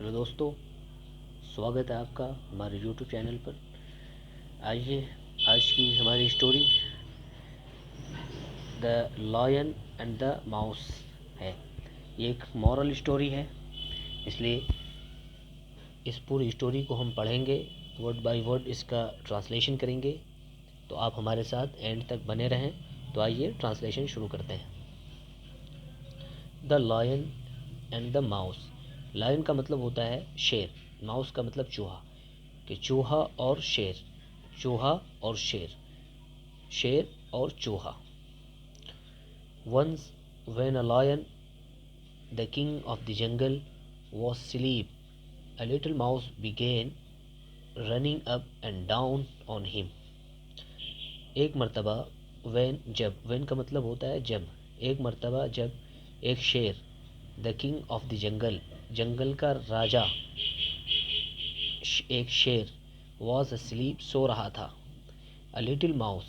Hello दोस्तों, स्वागत है आपका हमारे यूट्यूब चैनल पर। आइए आज की हमारी story the lion and the mouse है। ये एक मॉरल स्टोरी है, इसलिए इस पूरी स्टोरी को हम पढ़ेंगे, वर्ड बाय वर्ड इसका ट्रांसलेशन करेंगे। तो आप हमारे साथ एंड तक बने रहें। तो आइए ट्रांसलेशन शुरू करते हैं। The lion and the mouse. Lion का मतलब होता है शेर, माउस का मतलब चूहा। कि चूहा और शेर, चूहा और शेर, शेर और चूहा। Once when a lion, the king of the jungle, was asleep, a little mouse began running up and down on him. एक मर्तबा, when जब, when का मतलब होता है जब, एक मर्तबा जब एक शेर, the king of the jungle, जंगल का राजा, एक शेर, वॉज asleep सो रहा था। अ लिटिल माउस,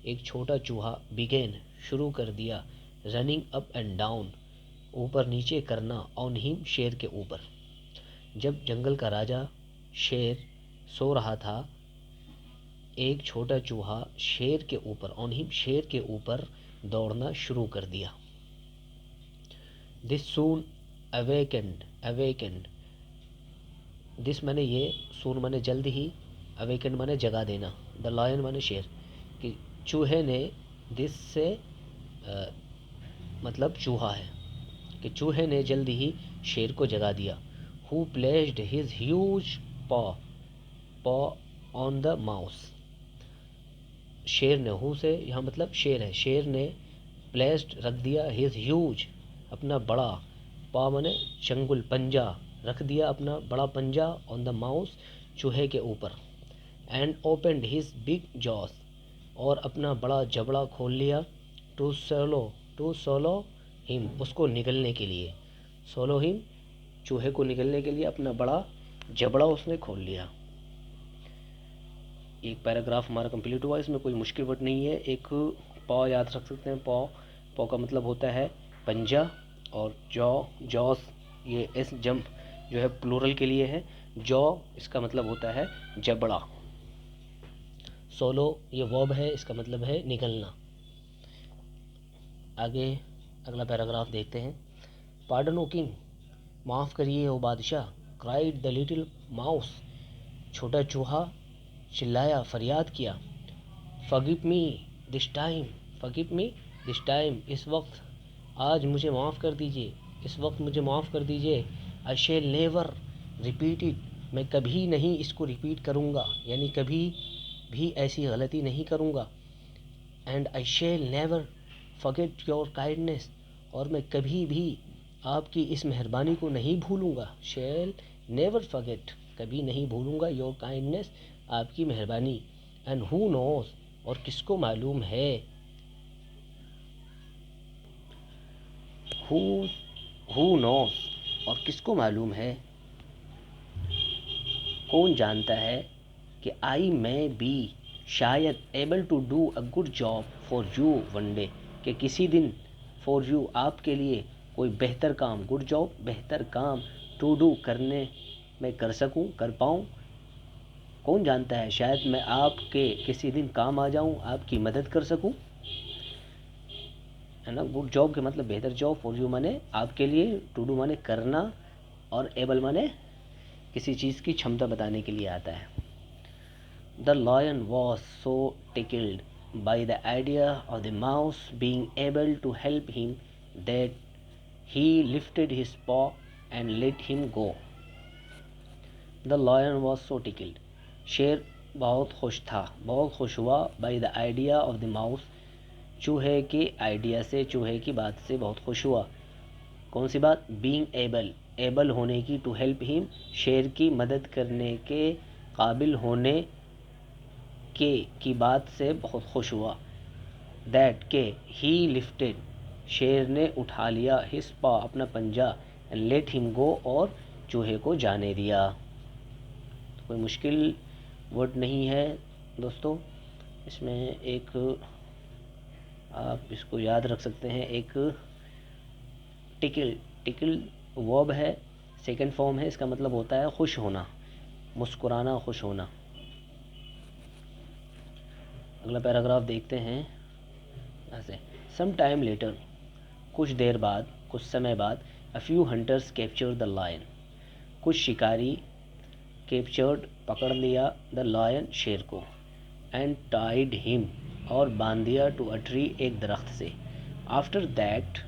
एक छोटा चूहा, बिगेन शुरू कर दिया, रनिंग अप एंड डाउन ऊपर नीचे करना, ऑन हिम शेर के ऊपर। जब जंगल का राजा शेर सो रहा था, एक छोटा चूहा शेर के ऊपर, ऑन हिम शेर के ऊपर दौड़ना शुरू कर दिया। This soon awakened, awakened, this माने ये, सून माने जल्द ही, अवेकेंड माने जगा देना, द लायन माने शेर। कि चूहे ने, दिस से मतलब चूहा है, कि चूहे ने जल्द ही शेर को जगा दिया। हु प्लेस्ड हिज ह्यूज पॉ, पॉ ऑन द माउस। शेर ने, हु से यहाँ मतलब शेर है, शेर ने प्लेस्ड रख दिया, हिज ह्यूज अपना बड़ा, पॉ माने चंगुल पंजा, रख दिया अपना बड़ा पंजा, ऑन द माउस चूहे के ऊपर। And opened his big jaws, और अपना बड़ा जबड़ा खोल लिया, to swallow, to swallow him, उसको निगलने के लिए, सोलो हिम चूहे को निगलने के लिए अपना बड़ा जबड़ा उसने खोल लिया। एक पैराग्राफ हमारा कंप्लीट हुआ, इसमें कोई मुश्किल वर्ड नहीं है। एक पॉ याद रख सकते हैं, पॉ, पॉ का मतलब होता है पंजा, और जॉ, जॉस ये एस जम जो है प्लूरल के लिए है, जॉ इसका मतलब होता है जबड़ा। सोलो ये वर्ब है, इसका मतलब है निगलना। आगे अगला पैराग्राफ देखते हैं। पार्डन ओ किंग, माफ़ करिए ओ बादशाह, क्राइड द लिटिल माउस, छोटा चूहा चिल्लाया, फरियाद किया। Forgive me this time, forgive me this time, इस वक्त, आज मुझे माफ़ कर दीजिए, इस वक्त मुझे माफ़ कर दीजिए। I shall never repeat it, मैं कभी नहीं इसको रिपीट करूँगा, यानी कभी भी ऐसी गलती नहीं करूँगा। And I shall never forget your kindness, और मैं कभी भी आपकी इस मेहरबानी को नहीं भूलूँगा। शेल नेवर फॉरगेट, कभी नहीं भूलूँगा, योर काइंडनेस आपकी मेहरबानी। एंड हु नोस, और किसको मालूम है, हु नोस, और किसको मालूम है, कौन जानता है, कि आई मैं बी, शायद, able to do a good job for you one day, कि किसी दिन, फॉर यू आपके लिए, कोई बेहतर काम, गुड जॉब बेहतर काम, टू डू करने मैं कर सकूं, कर पाऊं। कौन जानता है, शायद मैं आपके किसी दिन काम आ जाऊं, आपकी मदद कर सकूं, है ना। गुड जॉब के मतलब बेहतर जॉब, फॉर यू माने आपके लिए, टू डू माने करना, और एबल माने किसी चीज़ की क्षमता बताने के लिए आता है। The lion was so tickled by the idea of the mouse being able to help him that he lifted his paw and let him go. The lion was so tickled. शेर बहुत खुश था, बहुत खुश हुआ, by the idea of the mouse, चूहे के idea से, चूहे की बात से बहुत खुश हुआ। कौन सी बात, being able, एबल होने की, to help him शेर की मदद करने के काबिल होने के की बात से बहुत खुश हुआ। दैट के, ही लिफ्टेड शेर ने उठा लिया, हिस पा अपना पंजा, एंड लेट हिम गो और चूहे को जाने दिया। तो कोई मुश्किल वर्ड नहीं है दोस्तों, इसमें एक आप इसको याद रख सकते हैं, एक टिकल, टिकल वर्ब है, सेकंड फॉर्म है, इसका मतलब होता है खुश होना, मुस्कुराना, खुश होना। अगला पैराग्राफ देखते हैं ऐसे। सम टाइम लेटर, कुछ देर बाद, कुछ समय बाद, a few hunters captured the lion, कुछ शिकारी, कैप्चर्ड पकड़ लिया, द लायन शेर को, एंड टाइड हिम और बांध दिया, टू अ ट्री एक दरख्त से। आफ्टर दैट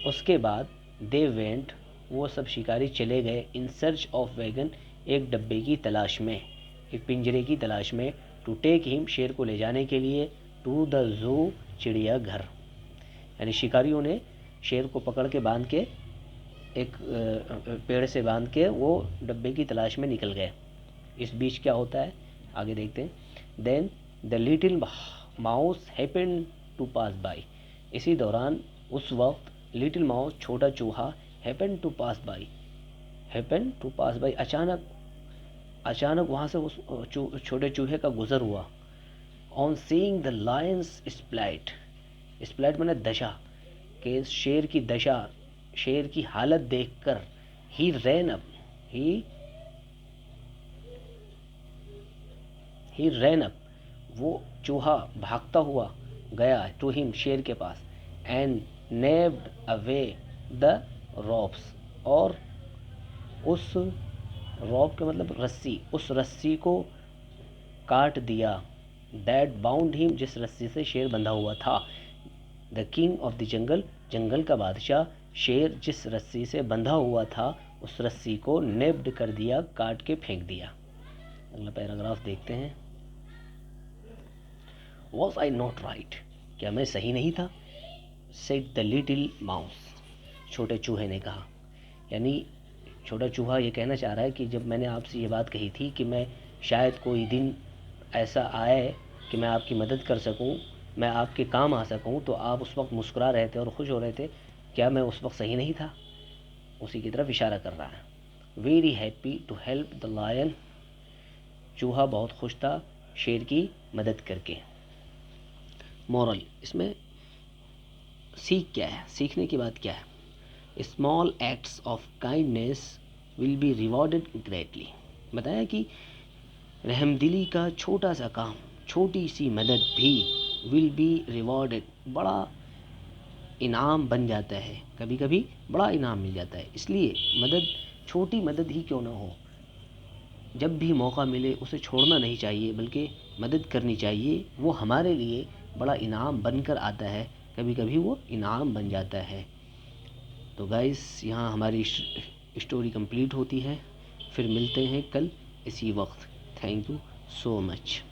उसके बाद, दे वेंट वो सब शिकारी चले गए, इन सर्च ऑफ वैगन एक डब्बे की तलाश में, एक पिंजरे की तलाश में, टू टेक हिम शेर को ले जाने के लिए, टू द जू चिड़ियाघर। यानी शिकारियों ने शेर को पकड़ के बांध के एक पेड़ से बांध के वो डब्बे की तलाश में निकल गए। इस बीच क्या होता है आगे देखते हैं। Then the little mouse happened to pass by, इसी दौरान उस वक्त लिटिल माउस छोटा चूहा, happened to pass by, happened to pass by अचानक वहाँ से उस छोटे चूहे का गुजर हुआ। On seeing the lion's plight, plight meaning दशा, कि शेर की दशा, शेर की हालत देखकर, ही रैन अप, ही रैन अप, वो चूहा भागता हुआ गया, टू हिम शेर के पास, एंड नेब्ड अवे द रॉप्स, और उस रॉप के मतलब रस्सी, उस रस्सी को काट दिया, दैट बाउंड हिम, जिस रस्सी से शेर बंधा हुआ था, the king of the jungle, जंगल का बादशाह, शेर जिस रस्सी से बंधा हुआ था उस रस्सी को नेब्ड कर दिया, काट के फेंक दिया। अगला पैराग्राफ देखते हैं। वॉज आई नॉट राइट, क्या मैं सही नहीं था, सेड द लिटिल माउस, छोटे चूहे ने कहा। यानी छोटा चूहा ये कहना चाह रहा है कि जब मैंने आपसे ये बात कही थी कि मैं शायद कोई दिन ऐसा आए कि मैं आपकी मदद कर सकूं, मैं आपके काम आ सकूं, तो आप उस वक्त मुस्कुरा रहे थे और खुश हो रहे थे, क्या मैं उस वक्त सही नहीं था? उसी की तरफ इशारा कर रहा है। Very happy to help the lion, चूहा बहुत खुश था शेर की मदद करके। मॉरल, इसमें सीख क्या है, सीखने की बात क्या है? Small acts of kindness will be rewarded greatly, बताया कि रहमदिली का छोटा सा काम, छोटी सी मदद भी, विल बी रिवॉर्डेड, बड़ा इनाम बन जाता है, कभी कभी बड़ा इनाम मिल जाता है। इसलिए मदद, छोटी मदद ही क्यों ना हो, जब भी मौका मिले उसे छोड़ना नहीं चाहिए, बल्कि मदद करनी चाहिए। वो हमारे लिए बड़ा इनाम बनकर आता है, कभी कभी वो इनाम बन जाता है। तो गाइस, यहाँ हमारी स्टोरी कंप्लीट होती है। फिर मिलते हैं कल इसी वक्त। Thank you so much.